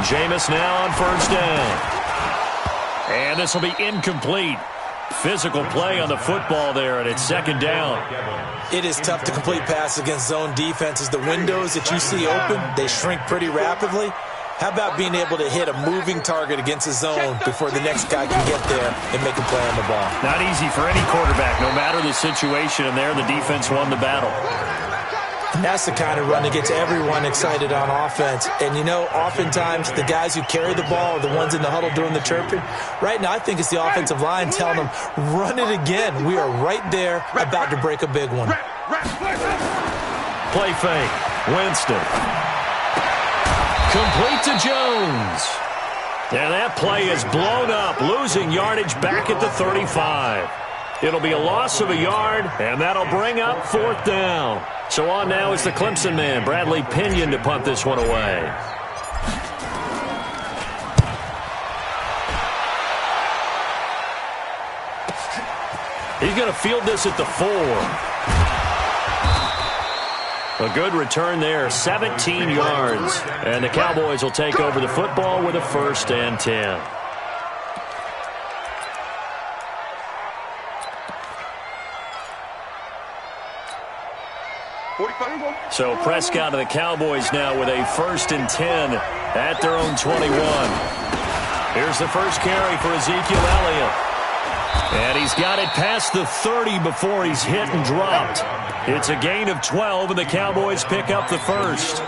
Jameis now on first down. And this will be incomplete. Physical play on the football there, and it's second down. It is tough to complete passes against zone defenses. The windows that you see open, they shrink pretty rapidly. How about being able to hit a moving target against a zone before the next guy can get there and make a play on the ball? Not easy for any quarterback, no matter the situation, and there the defense won the battle. And that's the kind of run that gets everyone excited on offense. And, you know, oftentimes the guys who carry the ball are the ones in the huddle doing the chirping. Right now, I think it's the offensive line telling them, run it again. We are right there about to break a big one. Play fake. Winston. Complete to Jones. And that play is blown up, losing yardage back at the 35. It'll be a loss of a yard, and that'll bring up fourth down. So on now is the Clemson man, Bradley Pinion, to punt this one away. He's going to field this at the 4. A good return there, 17 yards. And the Cowboys will take over the football with a 1st and 10. So Prescott and the Cowboys now with a 1st and 10 at their own 21. Here's the first carry for Ezekiel Elliott. And he's got it past the 30 before he's hit and dropped. It's a gain of 12, and the Cowboys pick up the first.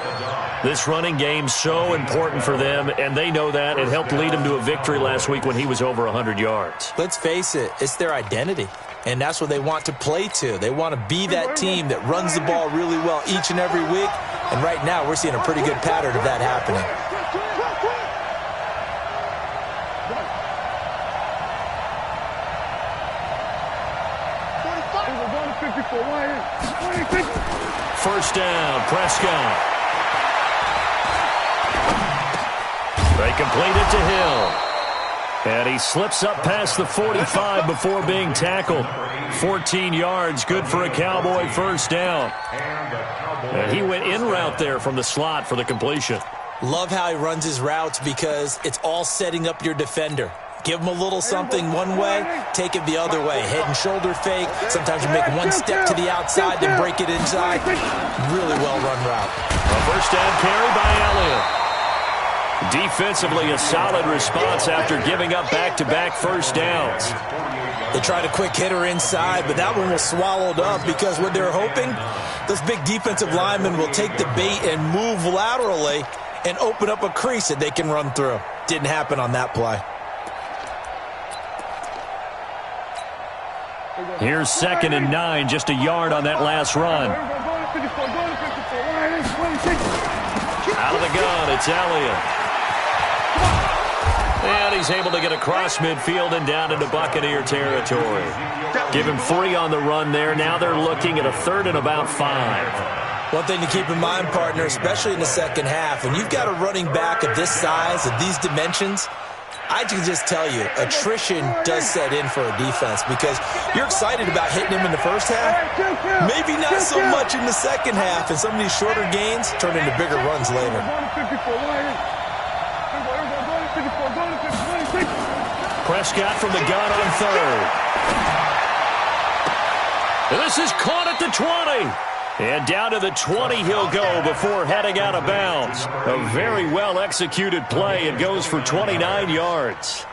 This running game's so important for them, and they know that. It helped lead them to a victory last week when he was over 100 yards. Let's face it, it's their identity. And that's what they want to play to. They want to be that team that runs the ball really well each and every week. And right now, we're seeing a pretty good pattern of that happening. First down, Prescott. They complete it to Hill. And he slips up past the 45 before being tackled. 14 yards, good for a Cowboy first down. And he went in route there from the slot for the completion. Love how he runs his routes because it's all setting up your defender. Give him a little something one way, take it the other way. Head and shoulder fake. Sometimes you make one step to the outside, then break it inside. Really well-run route. A first down carry by Elliott. Defensively, a solid response after giving up back-to-back first downs. They tried a quick hitter inside, but that one was swallowed up because what they're hoping, those big defensive linemen will take the bait and move laterally and open up a crease that they can run through. Didn't happen on that play. Here's 2nd and 9, just a yard on that last run. Out of the gun, it's Elliott. And he's able to get across midfield and down into Buccaneer territory. Give him 3 on the run there. Now they're looking at a 3rd and about 5. One thing to keep in mind, partner, especially in the second half, when you've got a running back of this size, of these dimensions, I can just tell you, attrition does set in for a defense because you're excited about hitting him in the first half. Maybe not so much in the second half, and some of these shorter gains turn into bigger runs later. Prescott from the gun on 3rd. And this is caught at the 20. And down to the 20 he'll go before heading out of bounds. A very well-executed play. It goes for 29 yards.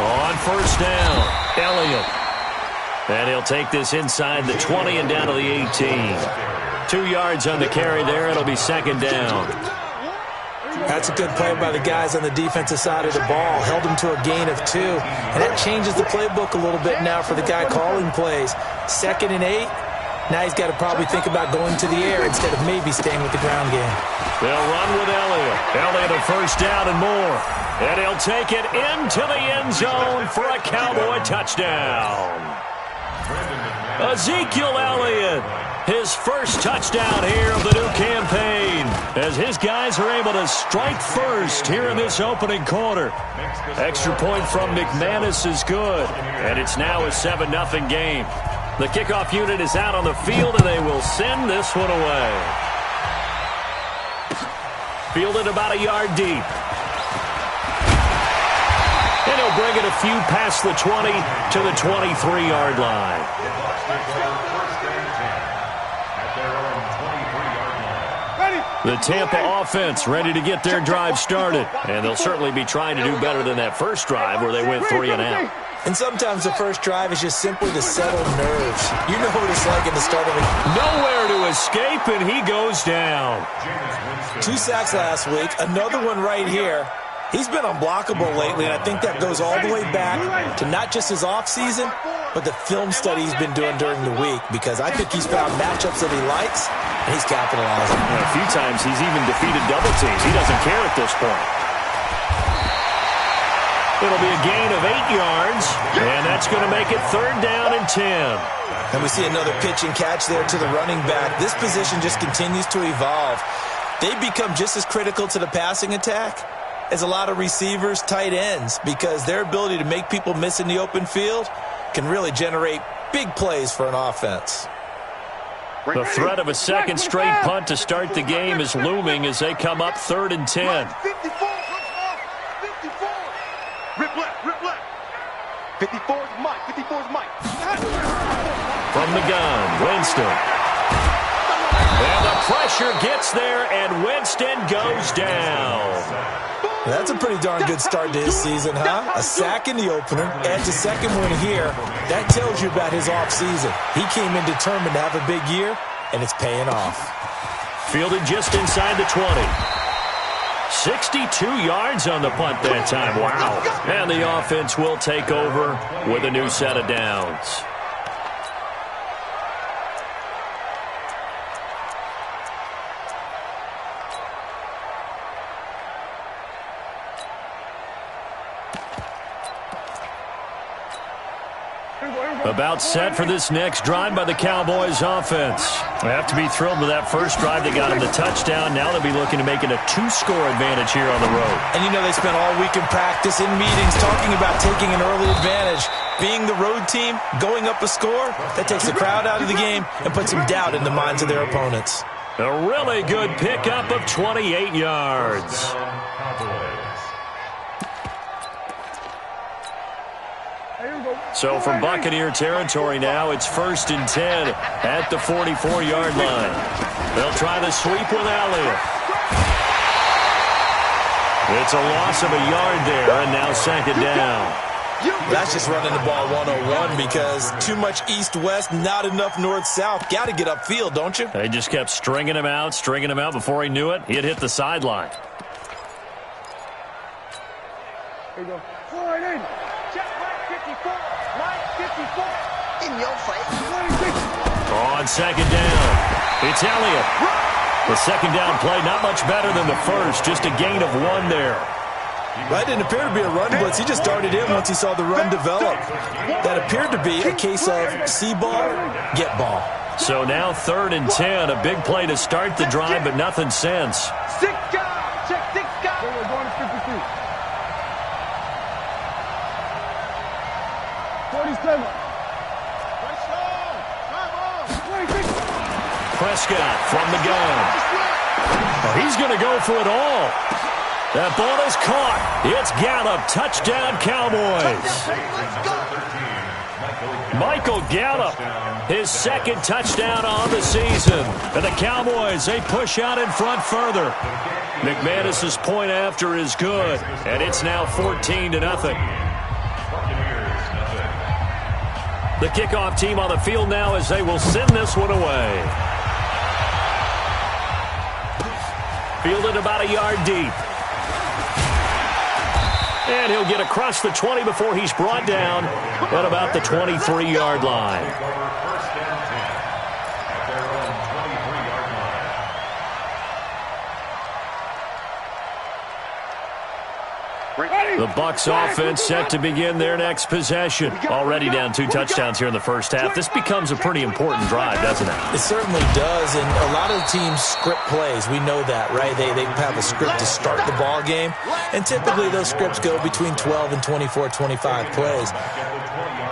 On first down, Elliott. And he'll take this inside the 20 and down to the 18. 2 yards on the carry there. It'll be 2nd down. That's a good play by the guys on the defensive side of the ball. Held them to a gain of 2. And that changes the playbook a little bit now for the guy calling plays. 2nd and 8. Now he's got to probably think about going to the air instead of maybe staying with the ground game. They'll run with Elliott. Elliott a first down and more. And he'll take it into the end zone for a Cowboy touchdown. Ezekiel Elliott, his first touchdown here of the new campaign. as his guys are able to strike first here in this opening quarter. Extra point from McManus is good, and it's now a 7-0 game. The kickoff unit is out on the field, and they will send this one away. Fielded about a yard deep. And he'll bring it a few past the 20 to the 23-yard line. The Tampa offense ready to get their drive started. And they'll certainly be trying to do better than that first drive where they went 3 and out. And sometimes the first drive is just simply to settle nerves. You know what it's like in the start of it. Nowhere to escape, and he goes down. 2 sacks last week, another one right here. He's been unblockable lately, and I think that goes all the way back to not just his offseason, but the film study he's been doing during the week, because I think he's found matchups that he likes, and he's capitalizing. A few times he's even defeated double teams. He doesn't care at this point. It'll be a gain of 8 yards, and that's going to make it 3rd down and 10. And we see another pitch and catch there to the running back. This position just continues to evolve. They become just as critical to the passing attack as a lot of receivers, tight ends, because their ability to make people miss in the open field can really generate big plays for an offense. The threat of a second straight punt to start the game is looming as they come up 3rd and 10. 54. Rip left. 54 is Mike. 54 is Mike. From the gun, Winston. And the pressure gets there, and Winston goes down. That's a pretty darn good start to his season, huh? A sack in the opener, adds a second one here. That tells you about his offseason. He came in determined to have a big year, and it's paying off. Fielded just inside the 20. 62 yards on the punt that time. Wow. And the offense will take over with a new set of downs. About set for this next drive by the Cowboys offense. They have to be thrilled with that first drive that got them the touchdown. Now they'll be looking to make it a 2-score advantage here on the road. And you know they spent all week in practice, in meetings, talking about taking an early advantage. Being the road team, going up a score, that takes the crowd out of the game and puts some doubt in the minds of their opponents. A really good pickup of 28 yards. So from Buccaneer territory now, it's 1st and 10 at the 44-yard line. They'll try the sweep with Elliott. It's a loss of a yard there, and now 2nd down. That's just running the ball 101 because too much east-west, not enough north-south. Got to get upfield, don't you? They just kept stringing him out before he knew it. He had hit the sideline. There you go. Forward in. Check right 54. Right 54. In your face. On 2nd down, it's Elliott. The 2nd down play, not much better than the first, just a gain of 1 there. That didn't appear to be a run blitz. He just darted in once he saw the run develop. That appeared to be a case of see ball, get ball. So now 3rd and 10, a big play to start the drive, but nothing since. 6 guys. Check 6 guys. We're going to 52. 47. Prescott from the gun. Oh, he's going to go for it all. That ball is caught. It's Gallup. Touchdown, Cowboys. Michael Gallup, his 2nd touchdown on the season. And the Cowboys, they push out in front further. McManus's point after is good, and it's now 14-0. The kickoff team on the field now as they will send this one away. Fielded about a yard deep. And he'll get across the 20 before he's brought down at about the 23-yard line. The Bucs offense set to begin their next possession. Already down 2 touchdowns here in the first half. This becomes a pretty important drive, doesn't it? It certainly does, and a lot of the teams script plays. We know that, right? They have a script to start the ball game, and typically those scripts go between 12 and 24, 25 plays.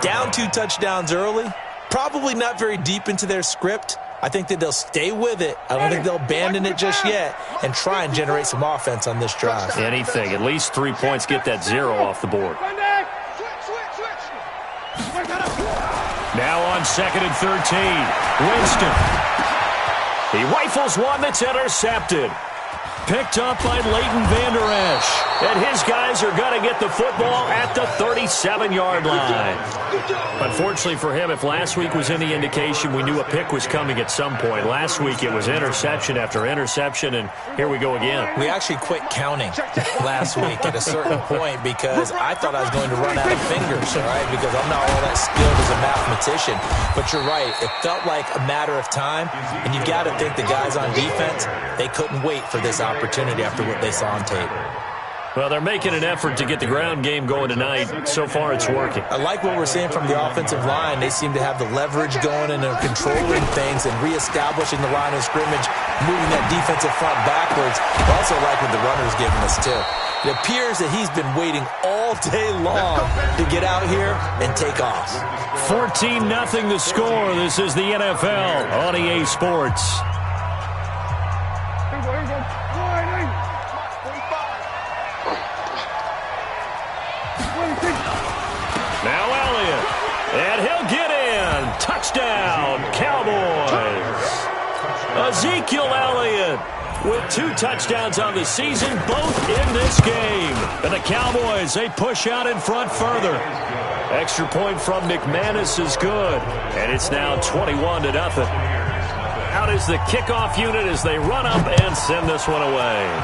Down 2 touchdowns early, probably not very deep into their script. I think that they'll stay with it. I don't think they'll abandon it just yet and try and generate some offense on this drive. Anything. At least 3 points, get that 0 off the board. Now on 2nd and 13. Winston. He rifles one that's intercepted. Picked up by Leighton Vander Esch. And his guys are going to get the football at the 37-yard line. Unfortunately for him, if last week was any indication, we knew a pick was coming at some point. Last week it was interception after interception, and here we go again. We actually quit counting last week at a certain point because I thought I was going to run out of fingers, all right, because I'm not all that skilled as a mathematician. But you're right. It felt like a matter of time, and you got to think the guys on defense, they couldn't wait for this opportunity after what they saw on tape. Well, they're making an effort to get the ground game going tonight. So far, it's working. I like what we're seeing from the offensive line. They seem to have the leverage going and they're controlling things and reestablishing the line of scrimmage, moving that defensive front backwards. I also like what the runner's giving us, too. It appears that he's been waiting all day long to get out here and take off. 14-0 the score. This is the NFL on EA Sports. Now Elliott, and he'll get in. Touchdown, Cowboys. Ezekiel Elliott with 2 touchdowns on the season, both in this game. And the Cowboys, they push out in front further. Extra point from McManus is good, and it's now 21-0. Out is the kickoff unit as they run up and send this one away.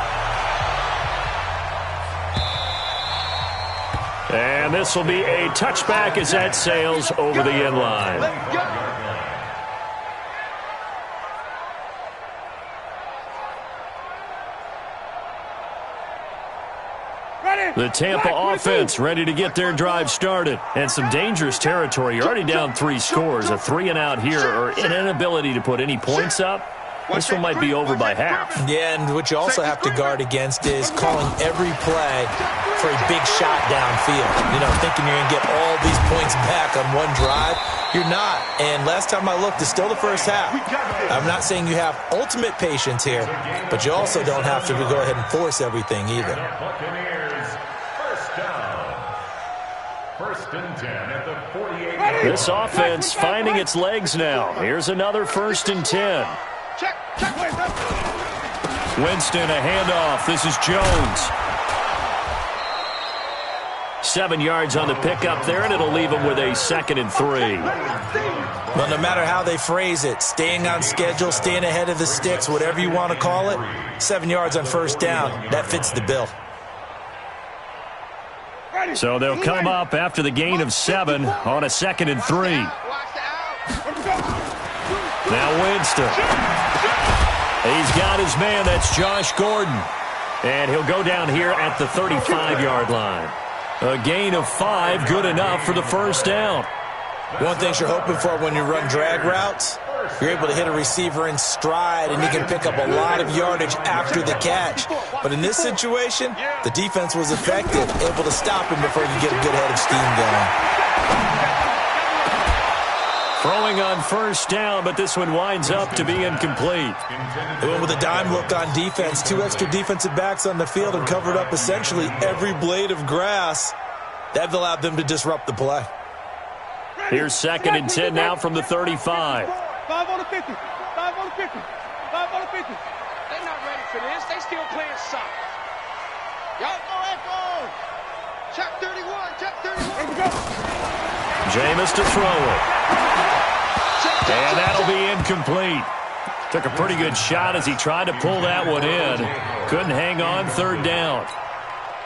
And this will be a touchback as that sails over the end line. The Tampa offense ready to get their drive started. And some dangerous territory. You're already down 3 scores. A 3-and-out here or an inability to put any points up. This one might be over by half. Yeah, and what you also have to guard against is calling every play for a big shot downfield. You know, thinking you're going to get all these points back on one drive. You're not. And last time I looked, it's still the first half. I'm not saying you have ultimate patience here, but you also don't have to go ahead and force everything either. First and 10 at the 48. This offense finding its legs now. Here's another 1st and 10. Winston, a handoff. This is Jones. 7 yards on the pickup there, and it'll leave him with a 2nd and 3. Well, no matter how they phrase it, staying on schedule, staying ahead of the sticks, whatever you want to call it, 7 yards on 1st down, that fits the bill. So they'll come up after the gain of 7 on a 2nd and 3. Now Winston. He's got his man. That's Josh Gordon. And he'll go down here at the 35-yard line. A gain of 5, good enough for the 1st down. One thing you're hoping for when you run drag routes, you're able to hit a receiver in stride and he can pick up a lot of yardage after the catch. But in this situation, the defense was effective, able to stop him before you get a good head of steam going. Throwing on 1st down, but this one winds up to be incomplete. They went with a dime look on defense. 2 extra defensive backs on the field and covered up essentially every blade of grass. That allowed them to disrupt the play. Here's 2nd and 10 now from the 35. 5 on the 50. 5 on the 50. 5 on the 50. They're not ready for this. They still playing soccer. Y'all go, Echo. Check 31. Check 31. Here we go. Jameis to throw it. And that'll be incomplete. Took a pretty good shot as he tried to pull that one in. Couldn't hang on 3rd down.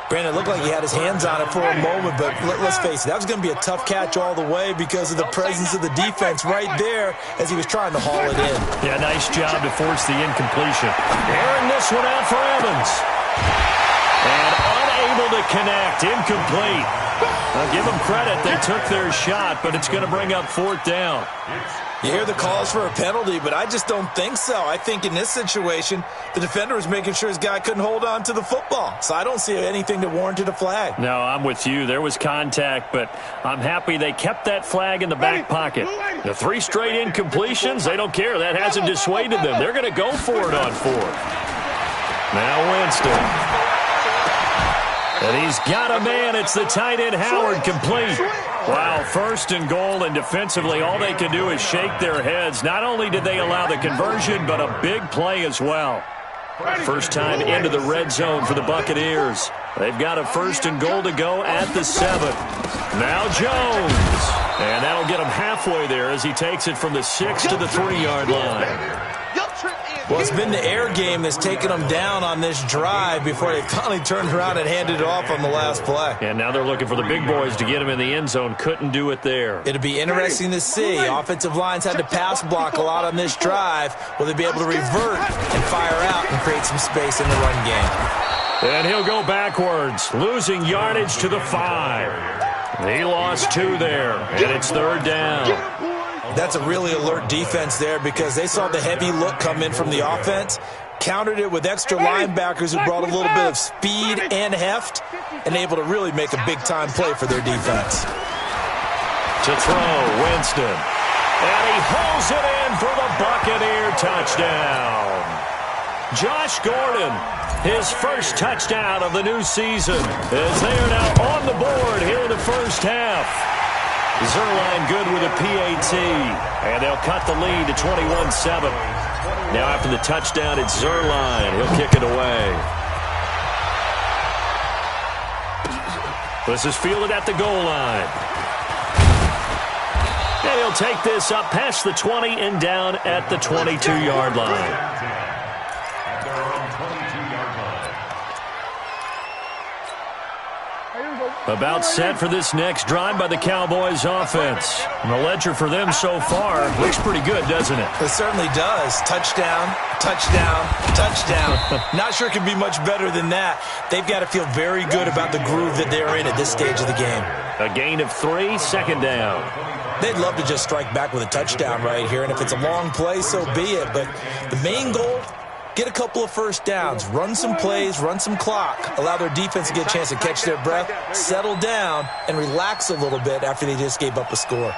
Brandon, it looked like he had his hands on it for a moment, but let's face it, that was going to be a tough catch all the way because of the presence of the defense right there as he was trying to haul it in. Yeah, nice job to force the incompletion. Airing this one out for Evans. And Unable to connect. Incomplete. I'll give them credit. They took their shot, but it's going to bring up fourth down. You hear the calls for a penalty, but I just don't think so. I think in this situation, the defender was making sure his guy couldn't hold on to the football. So I don't see anything that warranted a flag. No, I'm with you. There was contact, but I'm happy they kept that flag in the back pocket. The 3 straight incompletions, they don't care. That hasn't dissuaded them. They're going to go for it on fourth. Now Winston. And he's got a man. It's the tight end, Howard, complete. Wow, first and goal, and defensively all they can do is shake their heads. Not only did they allow the conversion, but a big play as well. First time into the red zone for the Buccaneers. They've got a first and goal to go at the 7. Now Jones. And that'll get him halfway there as he takes it from the 6 to the 3-yard line. Well, it's been the air game that's taken them down on this drive before they finally turned around and handed it off on the last play. And now they're looking for the big boys to get him in the end zone. Couldn't do it there. It'll be interesting to see. Offensive lines had to pass block a lot on this drive. Will they be able to revert and fire out and create some space in the run game? And he'll go backwards, losing yardage to the 5. He lost 2 there, and it's third down. That's a really alert defense there because they saw the heavy look come in from the offense, countered it with extra linebackers who brought a little bit of speed and heft, and able to really make a big-time play for their defense. To throw, Winston. And he holds it in for the Buccaneer touchdown. Josh Gordon, his first touchdown of the new season, as they are now on the board here in the first half. Zerline good with a PAT, and they'll cut the lead to 21-7. Now after the touchdown, it's Zerline. He'll kick it away. This is fielded at the goal line. And he'll take this up past the 20 and down at the 22-yard line. About set for this next drive by the Cowboys offense. And the ledger for them so far looks pretty good, doesn't it? It certainly does. Touchdown, touchdown, touchdown. Not sure it can be much better than that. They've got to feel very good about the groove that they're in at this stage of the game. A gain of 3, second down. They'd love to just strike back with a touchdown right here, and if it's a long play, so be it. But the main goal, get a couple of first downs, run some plays, run some clock, allow their defense to get a chance to catch their breath, settle down, and relax a little bit after they just gave up a score.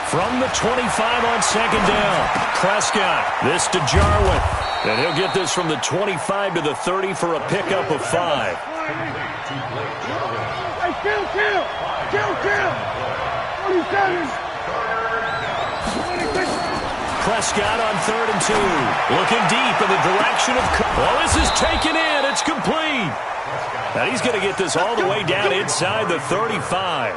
From the 25 on second down, Prescott, this to Jarwin. And he'll get this from the 25 to the 30 for a pickup of 5. Hey, kill. 47. Prescott on 3rd and 2. Looking deep in the direction of... Well, this is taken in. It's complete. And he's going to get this all the way down inside the 35.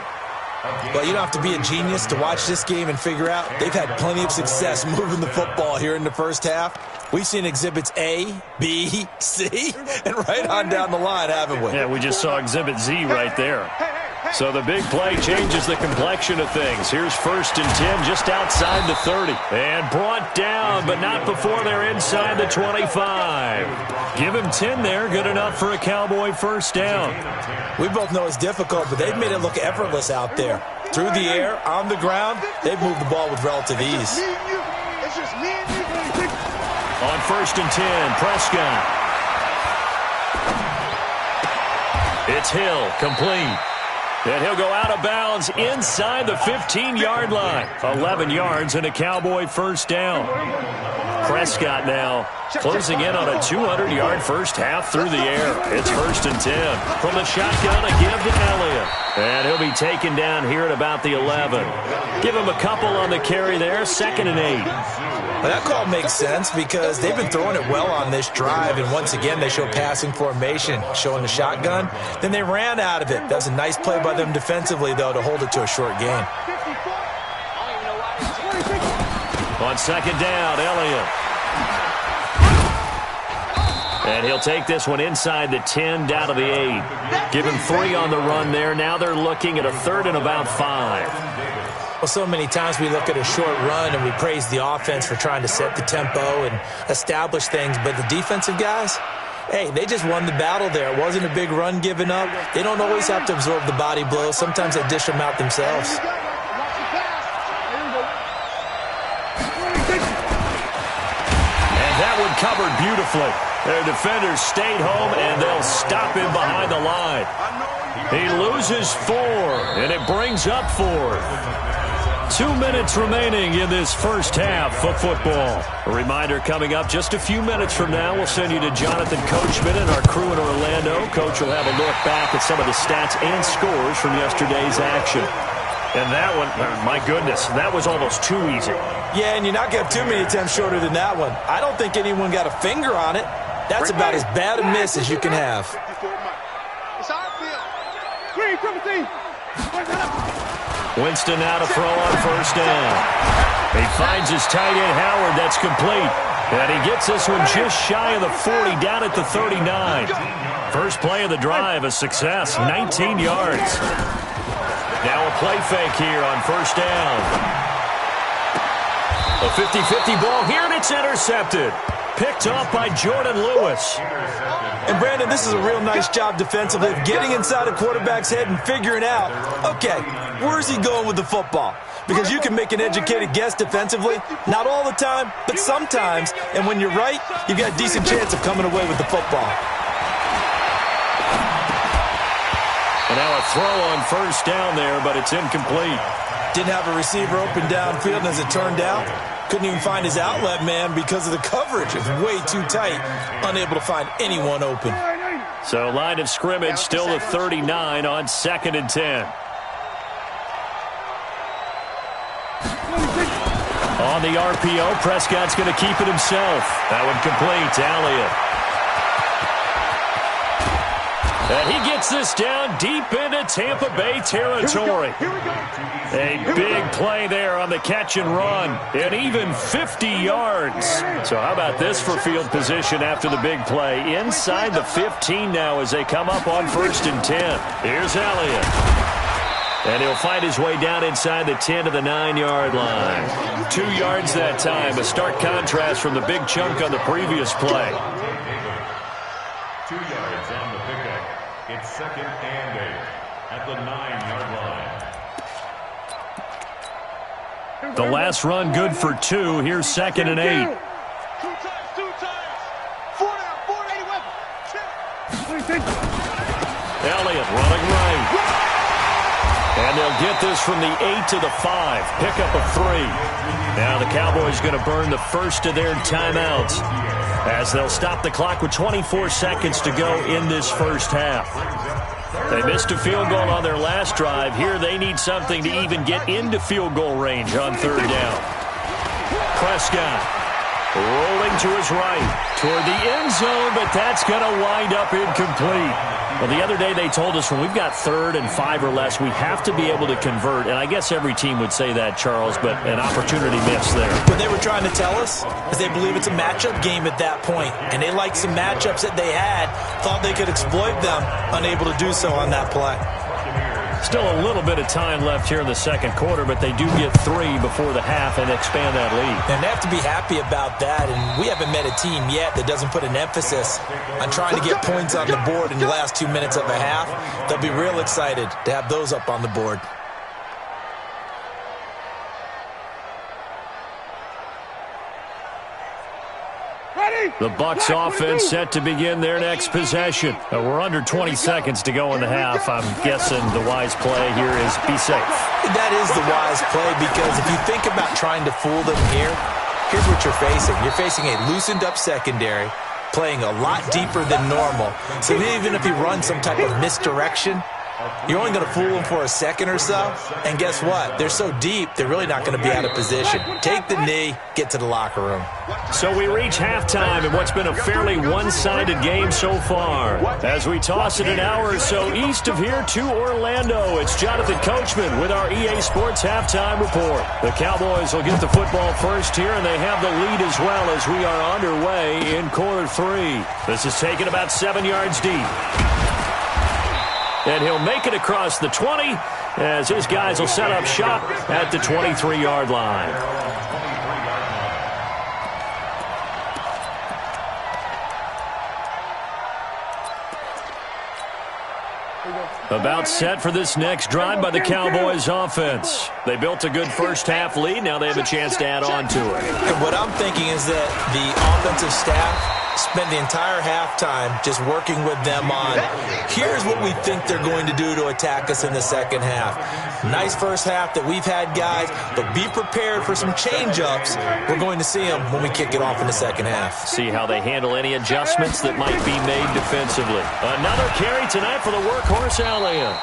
Well, you don't have to be a genius to watch this game and figure out they've had plenty of success moving the football here in the first half. We've seen exhibits A, B, C, and right on down the line, haven't we? Yeah, we just saw exhibit Z right there. So the big play changes the complexion of things. Here's 1st and 10 just outside the 30. And brought down, but not before they're inside the 25. Give him 10 there. Good enough for a Cowboy first down. We both know it's difficult, but they've made it look effortless out there. Through the air, on the ground, they've moved the ball with relative ease. It's just me and you. On 1st and 10, Prescott. It's Hill, complete. And he'll go out of bounds inside the 15-yard line. 11 yards and a Cowboy first down. Prescott now closing in on a 200-yard first half through the air. It's 1st and 10. From the shotgun, a give to Elliott. And he'll be taken down here at about the 11. Give him a couple on the carry there. 2nd and 8. Well, that call makes sense because they've been throwing it well on this drive, and once again they show passing formation, showing the shotgun. Then they ran out of it. That was a nice play by them defensively, though, to hold it to a short gain. On 2nd down, Elliott. And he'll take this one inside the 10, down to the 8. Give him 3 on the run there. Now they're looking at a 3rd and about 5. Well, so many times we look at a short run and we praise the offense for trying to set the tempo and establish things, but the defensive guys, hey, they just won the battle there. It wasn't a big run given up. They don't always have to absorb the body blows. Sometimes they dish them out themselves. And that one covered beautifully. Their defenders stayed home, and they'll stop him behind the line. He loses 4, and it brings up 4. 2 minutes remaining in this first half of football. A reminder coming up just a few minutes from now. We'll send you to Jonathan Coachman and our crew in Orlando. Coach will have a look back at some of the stats and scores from yesterday's action. And that one, my goodness, that was almost too easy. Yeah, and you're not going to have too many attempts shorter than that one. I don't think anyone got a finger on it. That's about as bad a miss as you can have. Winston now to throw on first down. He finds his tight end, Howard. That's complete. And he gets this one just shy of the 40, down at the 39. First play of the drive, a success, 19 yards. Now a play fake here on first down. A 50-50 ball here, and it's intercepted. Picked off by Jordan Lewis. And, Brandon, this is a real nice job defensively of getting inside a quarterback's head and figuring out, okay, where's he going with the football? Because you can make an educated guess defensively, not all the time, but sometimes. And when you're right, you've got a decent chance of coming away with the football. And now a throw on first down there, but it's incomplete. Didn't have a receiver open downfield, and as it turned out, couldn't even find his outlet man because of the coverage. It's way too tight, unable to find anyone open. So line of scrimmage still the 39 on 2nd and 10. On the RPO, Prescott's going to keep it himself. That one complete to Elliott. And he gets this down deep into Tampa Bay territory. A big play there on the catch and run. And even 50 yards. So how about this for field position after the big play? Inside the 15 now as they come up on 1st and 10. Here's Elliott. And he'll find his way down inside the 10 to the 9-yard line. 2 yards that time. A stark contrast from the big chunk on the previous play. 2 yards on the pickup. It's 2nd and 8 at the 9-yard line. The last run good for 2. Here's 2nd and 8. 2 times. 4 down, 4 80 weapon. Elliott running right. And they'll get this from the 8 to the 5. Pickup of 3. Now the Cowboys going to burn the first of their timeouts as they'll stop the clock with 24 seconds to go in this first half. They missed a field goal on their last drive. Here they need something to even get into field goal range on 3rd down. Prescott rolling to his right toward the end zone, but that's going to wind up incomplete. Well, the other day they told us when we've got 3rd and 5 or less, we have to be able to convert. And I guess every team would say that, Charles, but an opportunity missed there. What they were trying to tell us is they believe it's a matchup game at that point. And they liked some matchups that they had, thought they could exploit them, unable to do so on that play. Still a little bit of time left here in the 2nd quarter, but they do get 3 before the half and expand that lead. And they have to be happy about that, and we haven't met a team yet that doesn't put an emphasis on trying to get points on the board in the last 2 minutes of a half. They'll be real excited to have those up on the board. The Bucs offense set to begin their next possession. We're under 20 seconds to go in the half. I'm guessing the wise play here is be safe. That is the wise play because if you think about trying to fool them here, here's what you're facing. You're facing a loosened up secondary, playing a lot deeper than normal. So even if you run some type of misdirection, you're only going to fool them for a second or so. And guess what? They're so deep, they're really not going to be out of position. Take the knee, get to the locker room. So we reach halftime in what's been a fairly one-sided game so far. As we toss it an hour or so east of here to Orlando, it's Jonathan Coachman with our EA Sports Halftime Report. The Cowboys will get the football first here, and they have the lead as well as we are underway in quarter 3. This is taken about 7 yards deep. And he'll make it across the 20 as his guys will set up shop at the 23-yard line. About set for this next drive by the Cowboys offense. They built a good first-half lead. Now they have a chance to add on to it. And what I'm thinking is that the offensive staff spent the entire halftime just working with them on, here's what we think they're going to do to attack us in the second half. Nice first half that we've had, guys, but be prepared for some change-ups. We're going to see them when we kick it off in the second half. See how they handle any adjustments that might be made defensively. Another carry tonight for the workhorse Elliott.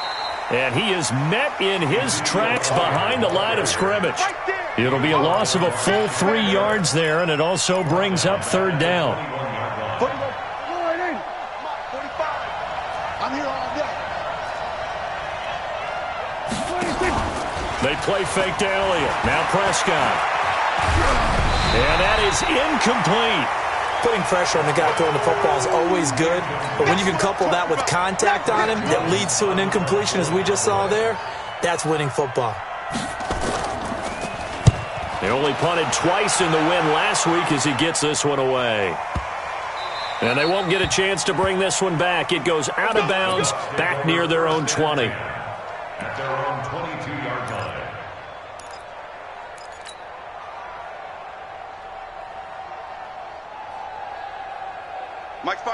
And he is met in his tracks behind the line of scrimmage. It'll be a loss of a full 3 yards there, and it also brings up third down. They play fake to Elliott. Now Prescott. And that is incomplete. Putting pressure on the guy throwing the football is always good, but when you can couple that with contact on him that leads to an incompletion, as we just saw there, that's winning football. They only punted twice in the win last week as he gets this one away. And they won't get a chance to bring this one back. It goes out of bounds back near their own 20. At their own 22-yard line.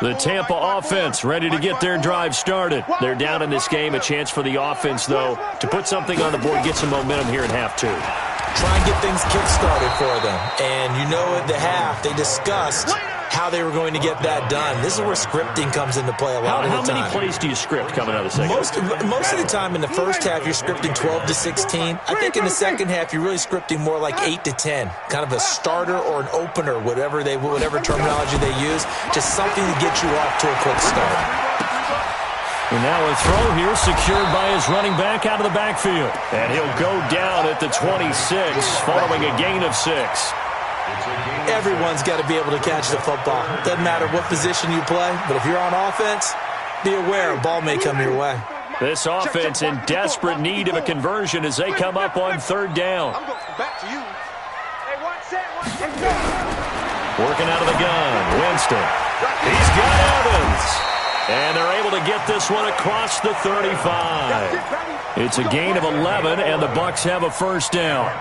The Tampa offense ready to get their drive started. They're down in this game. A chance for the offense, though, to put something on the board, get some momentum here in half two. Try and get things kick-started for them. And you know at the half, they discussed how they were going to get that done. This is where scripting comes into play a lot of the time. How many plays do you script coming out of the second? Most of the time in the first half, you're scripting 12 to 16. I think in the second half, you're really scripting more like 8 to 10. Kind of a starter or an opener, whatever terminology they use. Just something to get you off to a quick start. And now a throw here secured by his running back out of the backfield. And he'll go down at the 26 following a gain of 6. Everyone's got to be able to catch the football. Doesn't matter what position you play, but if you're on offense, be aware a ball may come your way. This offense in desperate need of a conversion as they come up on third down. Working out of the gun, Winston. He's got Evans. And they're able to get this one across the 35. It's a gain of 11, and the Bucs have a first down.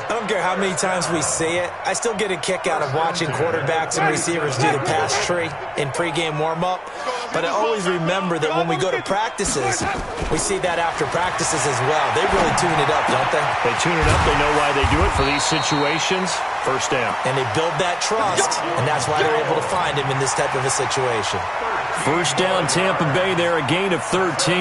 I don't care how many times we see it. I still get a kick out of watching quarterbacks and receivers do the pass tree in pregame warm-up. But I always remember that when we go to practices, we see that after practices as well. They really tune it up, don't they? They tune it up. They know why they do it for these situations. First down. And they build that trust, and that's why they're able to find him in this type of a situation. First down, Tampa Bay there, a gain of 13.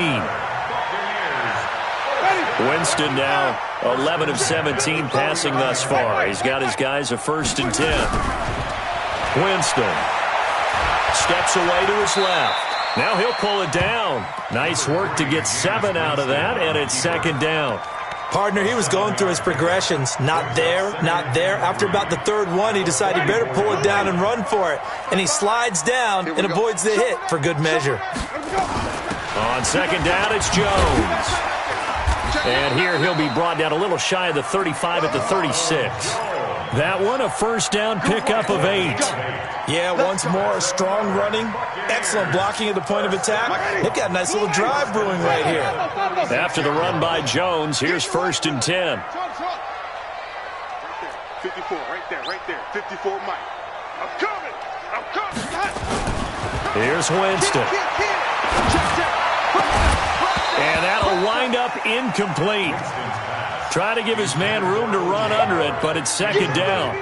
Winston now 11 of 17 passing thus far. He's got his guys a 1st and 10. Winston steps away to his left. Now he'll pull it down. Nice work to get 7 out of that, and it's 2nd down. Partner, he was going through his progressions. Not there, not there. After about the 3rd one, he decided he better pull it down and run for it. And he slides down and avoids the hit for good measure. On 2nd down, it's Jones. And here he'll be brought down a little shy of the 35 at the 36. That one a first down pickup of 8. Yeah, once more, strong running, excellent blocking at the point of attack. They've got a nice little drive brewing right here. After the run by Jones, here's 1st and 10. 54, right there. 54, Mike. I'm coming. Here's Winston. And that'll wind up incomplete. Try to give his man room to run under it, but it's 2nd down.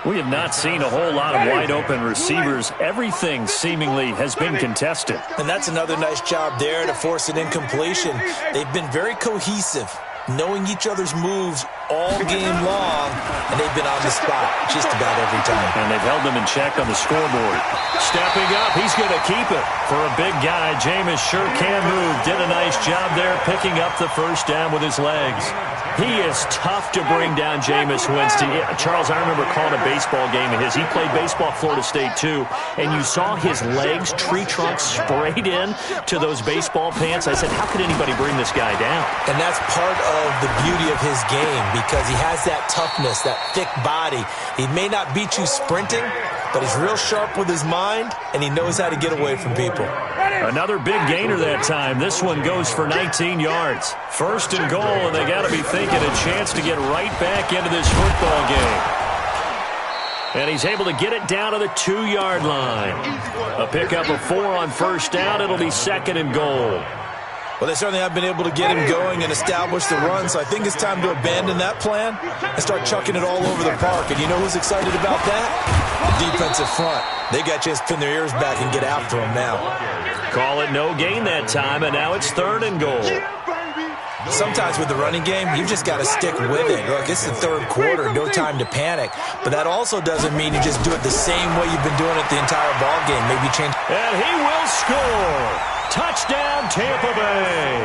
We have not seen a whole lot of wide-open receivers. Everything seemingly has been contested. And that's another nice job there to force an incompletion. They've been very cohesive, knowing each other's moves all game long, and they've been on the spot just about every time. And they've held them in check on the scoreboard. Stepping up, he's going to keep it. For a big guy, Jameis sure can move. Did a nice job there picking up the first down with his legs. He is tough to bring down, Jameis Winston. Charles, I remember calling a baseball game of his. He played baseball at Florida State, too, and you saw his legs, tree trunks sprayed in to those baseball pants. I said, how could anybody bring this guy down? And that's part of the beauty of his game because he has that toughness, that thick body. He may not beat you sprinting, but he's real sharp with his mind, and he knows how to get away from people. Another big gainer that time. This one goes for 19 yards. First and goal, and they got to be thinking a chance to get right back into this football game. And he's able to get it down to the 2-yard line. A pickup of 4 on first down. It'll be second and goal. Well, they certainly have been able to get him going and establish the run, so I think it's time to abandon that plan and start chucking it all over the park. And you know who's excited about that? The defensive front. They got a chance to pin their ears back and get after him now. Call it no gain that time, and now it's third and goal. Sometimes with the running game, you've just got to stick with it. Look, it's the third quarter, no time to panic. But that also doesn't mean you just do it the same way you've been doing it the entire ball game. Maybe change. And he will score. Touchdown, Tampa Bay.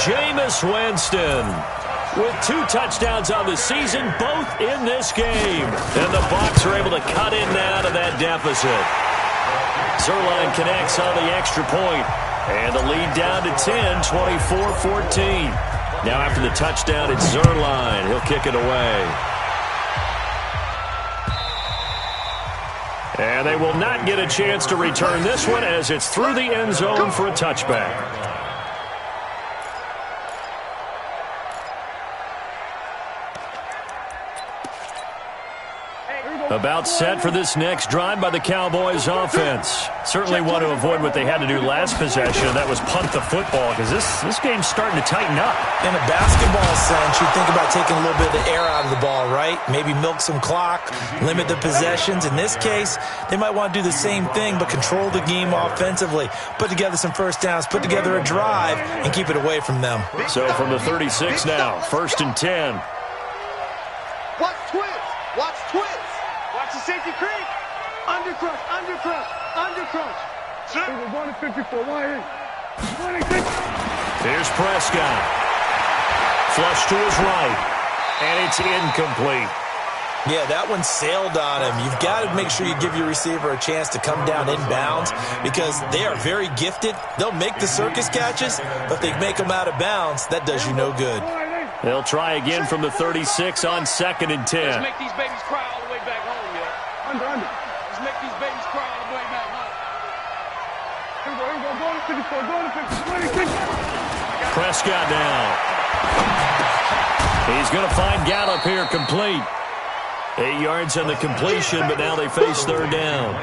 Jameis Winston with 2 touchdowns on the season, both in this game. And the Bucs are able to cut in now to that deficit. Zerline connects on the extra point. And the lead down to 10, 24-14. Now after the touchdown, it's Zerline. He'll kick it away. And they will not get a chance to return this one as it's through the end zone for a touchback. About set for this next drive by the Cowboys offense. Certainly want to avoid what they had to do last possession, and that was punt the football, because this game's starting to tighten up. In a basketball sense, you think about taking a little bit of the air out of the ball, right? Maybe milk some clock, limit the possessions. In this case, they might want to do the same thing, but control the game offensively. Put together some first downs, put together a drive, and keep it away from them. So from the 36 now, first and 10. Watch twist. Watch twist. Watch the safety creep. Under crunch, under crunch, under crunch. Sir. 154, 186. Here's Prescott. Flush to his right. And it's incomplete. Yeah, that one sailed on him. You've got to make sure you give your receiver a chance to come down inbounds because they are very gifted. They'll make the circus catches, but if they make them out of bounds, that does you no good. They'll try again from the 36 on second and 10. Let's make these babies cry all the way back home, yo. Under. Let's make these babies cry all the way back home. Here we go, go to 54, go to 56. Prescott now. He's going to find Gallup here complete. 8 yards on the completion, but now they face third down.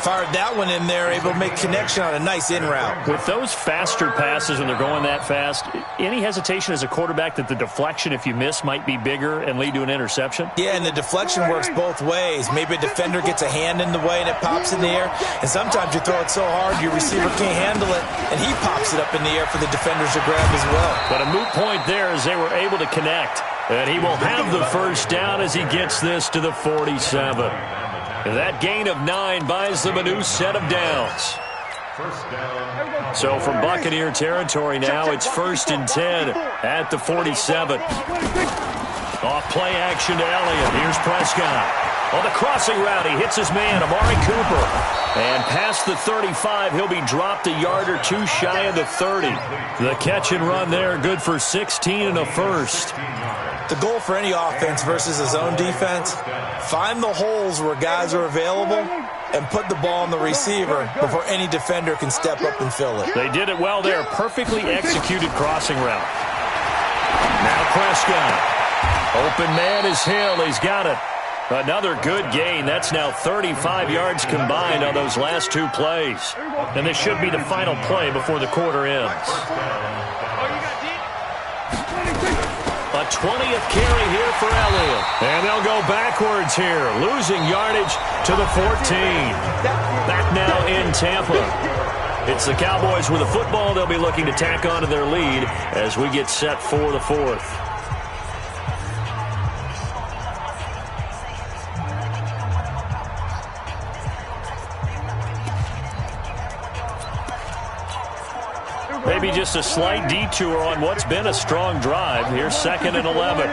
Fired that one in there, able to make connection on a nice in route. With those faster passes when they're going that fast, any hesitation as a quarterback that the deflection, if you miss, might be bigger and lead to an interception? Yeah, and the deflection works both ways. Maybe a defender gets a hand in the way and it pops in the air, and sometimes you throw it so hard your receiver can't handle it, and he pops it up in the air for the defenders to grab as well. But a moot point there as they were able to connect. And he will have the first down as he gets this to the 47. That gain of 9 buys them a new set of downs. So from Buccaneer territory now, it's first and 10 at the 47. Off play action to Elliott. Here's Prescott. On the crossing route, he hits his man, Amari Cooper. And past the 35, he'll be dropped a yard or two shy of the 30. The catch and run there, good for 16 and a first. The goal for any offense versus his own defense, find the holes where guys are available and put the ball on the receiver before any defender can step up and fill it. They did it well there. Perfectly executed crossing route. Now Prescott. Open man is Hill. He's got it. Another good gain. That's now 35 yards combined on those last 2 plays. And this should be the final play before the quarter ends. A 20th carry here for Elliott. And they'll go backwards here, losing yardage to the 14. Back now in Tampa. It's the Cowboys with the football. They'll be looking to tack on to their lead as we get set for the 4th. Maybe just a slight detour on what's been a strong drive. Here's second and 11.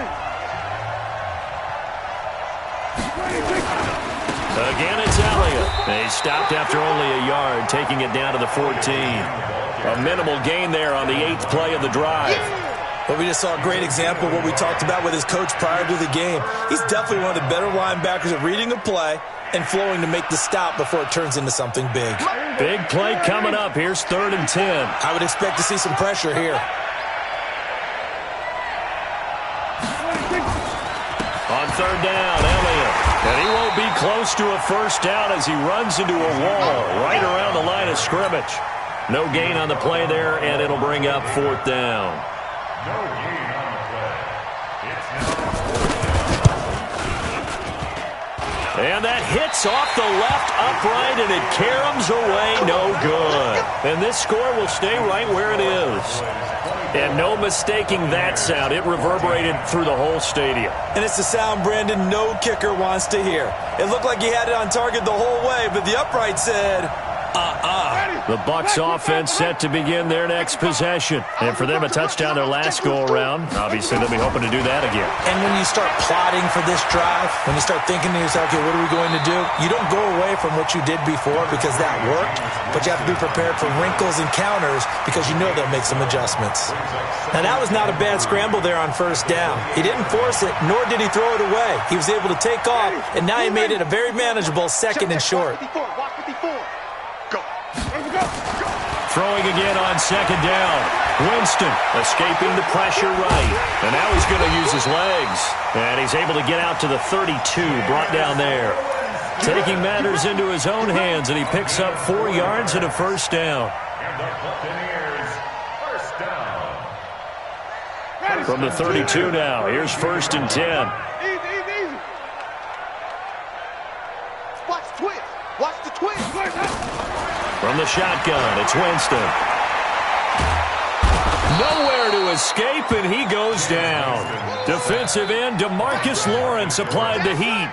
Again, it's Elliott. He stopped after only a yard, taking it down to the 14. A minimal gain there on the 8th play of the drive. Well, we just saw a great example of what we talked about with his coach prior to the game. He's definitely one of the better linebackers at reading a play and flowing to make the stop before it turns into something big. Big play coming up. Here's 3rd and 10. I would expect to see some pressure here. On 3rd down, Elliott. And he won't be close to a first down as he runs into a wall right around the line of scrimmage. No gain on the play there, and it'll bring up 4th down. No gain on the play. It's now. And that hits off the left upright, and it caroms away, no good. And this score will stay right where it is. And no mistaking that sound. It reverberated through the whole stadium. And it's the sound, Brandon, no kicker wants to hear. It looked like he had it on target the whole way, but the upright said, The Bucs offense set to begin their next possession. And for them, a touchdown their last go-around. Obviously, they'll be hoping to do that again. And when you start plotting for this drive, when you start thinking to yourself, okay, what are we going to do? You don't go away from what you did before because that worked, but you have to be prepared for wrinkles and counters because you know they'll make some adjustments. Now, that was not a bad scramble there on 1st down. He didn't force it, nor did he throw it away. He was able to take off, and now he made it a very manageable 2nd and short. Throwing again on 2nd down. Winston escaping the pressure right. And now he's going to use his legs. And he's able to get out to the 32, brought down there. Taking matters into his own hands, and he picks up 4 yards and a first down. And the Buccaneers, first down. From the 32 now, here's 1st and 10. Easy. Watch the twist. Watch the twist. From the shotgun, it's Winston. Nowhere to escape, and he goes down. Defensive end DeMarcus Lawrence applied the heat.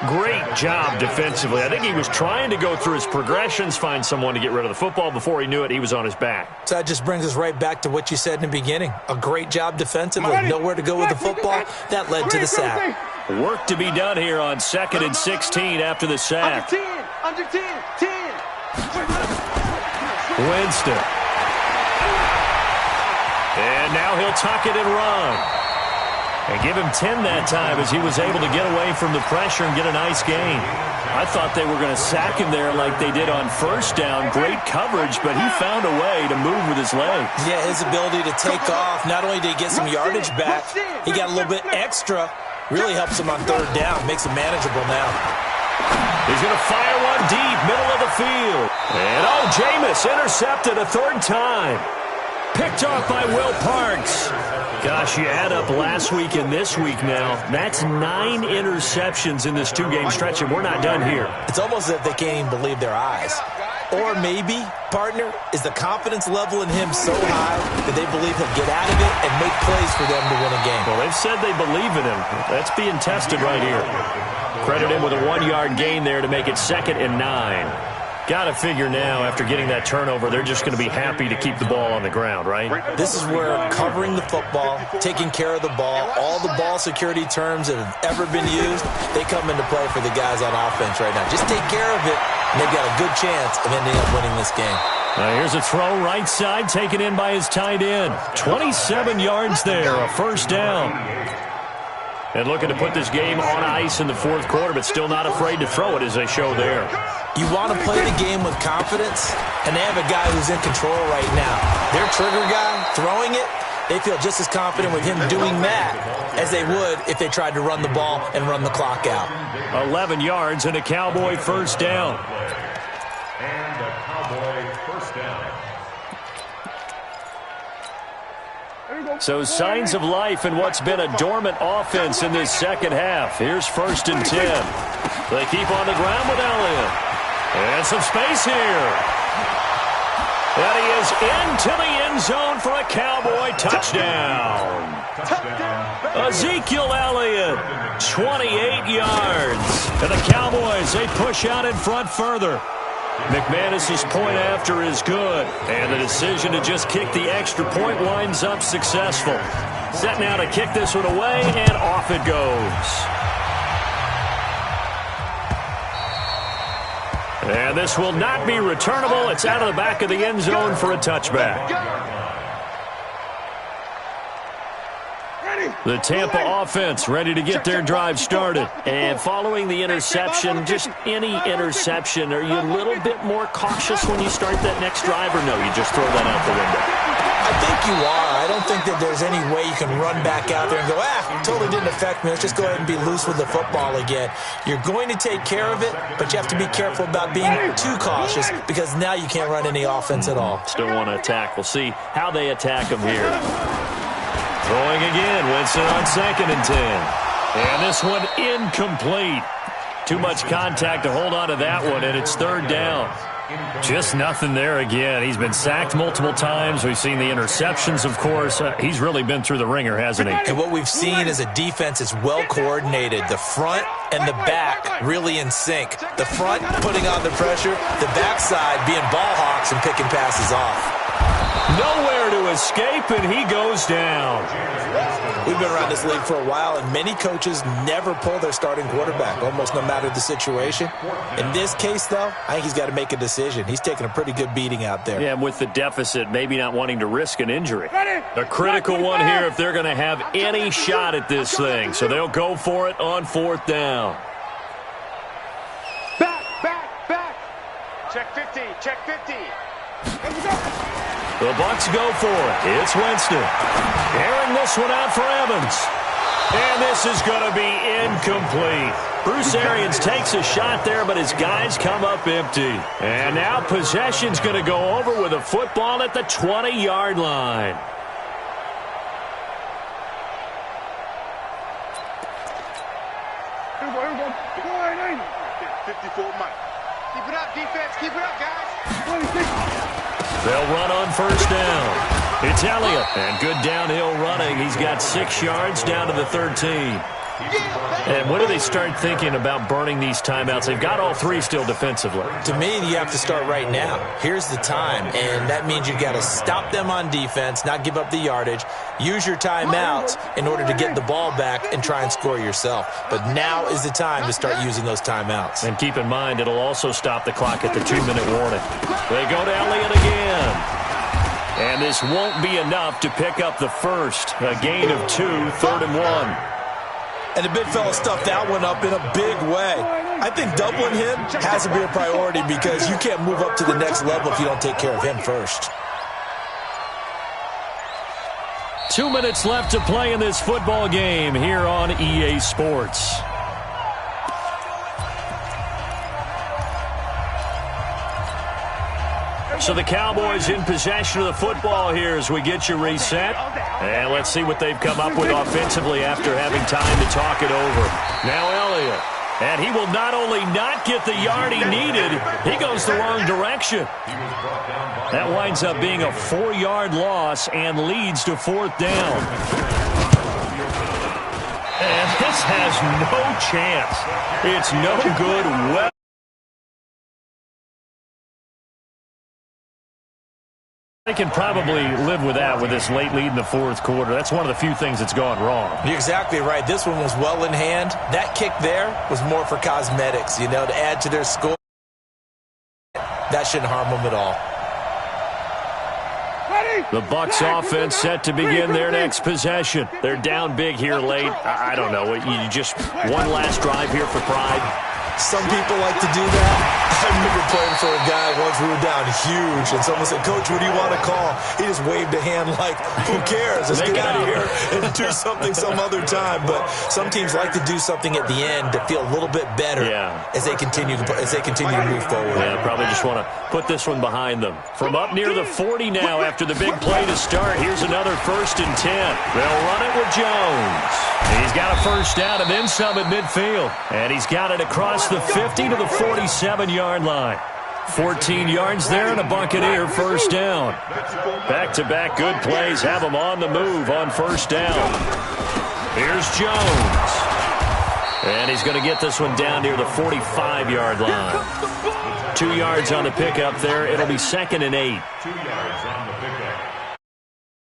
Great job defensively. I think he was trying to go through his progressions, find someone to get rid of the football. Before he knew it, he was on his back. So that just brings us right back to what you said in the beginning. A great job defensively. Nowhere to go with the football. That led to the sack. Work to be done here on 2nd and 16 after the sack. Under 10. Winston. And now he'll tuck it and run. And give him 10 that time as he was able to get away from the pressure and get a nice gain. I thought they were going to sack him there like they did on 1st down. Great coverage, but he found a way to move with his legs. Yeah, his ability to take off. Not only did he get some yardage back, he got a little bit extra. Really helps him on 3rd down. Makes it manageable now. He's going to fire one deep, middle of the field. And, Jameis intercepted a 3rd time. Picked off by Will Parks. Gosh, you add up last week and this week now. That's 9 interceptions in this 2-game stretch, and we're not done here. It's almost as if they can't even believe their eyes. Or maybe, partner, is the confidence level in him so high that they believe he'll get out of it and make plays for them to win a game. Well, they've said they believe in him. That's being tested right here. Credit him with a 1-yard gain there to make it 2nd and 9. Got to figure now, after getting that turnover, they're just going to be happy to keep the ball on the ground, right? This is where covering the football, taking care of the ball, all the ball security terms that have ever been used, they come into play for the guys on offense right now. Just take care of it, and they've got a good chance of ending up winning this game. Now here's a throw right side, taken in by his tight end. 27 yards there, a first down. And looking to put this game on ice in the 4th quarter, but still not afraid to throw it as they show there. You want to play the game with confidence, and they have a guy who's in control right now. Their trigger guy throwing it, they feel just as confident with him doing that as they would if they tried to run the ball and run the clock out. 11 yards and a Cowboy first down. And a Cowboy first down. So signs of life in what's been a dormant offense in this 2nd half. Here's 1st and 10. They keep on the ground with Elliott. And some space here. And he is into the end zone for a Cowboy touchdown. Ezekiel Elliott, 28 yards. And the Cowboys, they push out in front further. McManus's point after is good. And the decision to just kick the extra point winds up successful. Set now to kick this one away, and off it goes. And this will not be returnable. It's out of the back of the end zone for a touchback. The Tampa offense ready to get their drive started. And following the interception, just any interception, are you a little bit more cautious when you start that next drive, or no, you just throw that out the window? I think you are. I don't think that there's any way you can run back out there and go, totally didn't affect me. Let's just go ahead and be loose with the football again. You're going to take care of it, but you have to be careful about being too cautious because now you can't run any offense at all. Still want to attack. We'll see how they attack them here. Throwing again, Winston on 2nd and 10. And this one incomplete. Too much contact to hold on to that one, and it's 3rd down. Just nothing there again. He's been sacked multiple times. We've seen the interceptions, of course. He's really been through the ringer, hasn't he? And what we've seen is a defense that's well coordinated. The front and the back really in sync. The front putting on the pressure, the backside being ball hawks and picking passes off. Nowhere to escape, and he goes down. We've been around this league for a while, and many coaches never pull their starting quarterback, almost no matter the situation. In this case, though, I think he's got to make a decision. He's taking a pretty good beating out there. Yeah, and with the deficit, maybe not wanting to risk an injury. A critical one here if they're going to have any shot at this thing. So they'll go for it on 4th down. Back. Check 50, check 50. The Bucs go for it. It's Winston. Airing this one out for Evans. And this is going to be incomplete. Bruce Arians takes a shot there, but his guys come up empty. And now possession's going to go over with a football at the 20-yard line. Here we go. 54 Mike. Keep it up, defense. Keep it up, guys. They'll run on 1st down. It's Elliott. And good downhill running. He's got 6 yards down to the 13. And when do they start thinking about burning these timeouts? They've got all 3 still defensively. To me, you have to start right now. Here's the time, and that means you've got to stop them on defense, not give up the yardage, use your timeouts in order to get the ball back and try and score yourself. But now is the time to start using those timeouts. And keep in mind, it'll also stop the clock at the 2-minute warning. They go to Elliott again. And this won't be enough to pick up the first. A gain of 2, 3rd and 1. And the big fella stuffed that one up in a big way. I think doubling him has to be a priority because you can't move up to the next level if you don't take care of him first. 2 minutes left to play in this football game here on EA Sports. So the Cowboys in possession of the football here as we get you reset. And let's see what they've come up with offensively after having time to talk it over. Now Elliott. And he will not only not get the yard he needed, he goes the wrong direction. That winds up being a 4-yard loss and leads to 4th down. And this has no chance. It's no good. Well, they can probably live with that with this late lead in the 4th quarter. That's one of the few things that's gone wrong. You're exactly right. This one was well in hand. That kick there was more for cosmetics, to add to their score. That shouldn't harm them at all. The Bucs offense set to begin their next possession. They're down big here late. I don't know. You just one last drive here for pride. Some people like to do that. I remember playing for a guy once. We were down huge, and someone said, "Coach, what do you want to call?" He just waved a hand like, "Who cares? Let's get out of here and do something some other time." But some teams like to do something at the end to feel a little bit better as they continue to move forward. Yeah, probably just want to put this one behind them. From up near the 40 now after the big play to start. Here's another 1st and 10. They'll run it with Jones. He's got a 1st down and then some at midfield. And he's got it across the 50 to the 47-yard line. 14 yards there and a Buccaneer 1st down. Back-to-back good plays have him on the move on 1st down. Here's Jones. And he's going to get this one down near the 45-yard line. 2 yards on the pickup there. It'll be 2nd and 8. 2 yards on the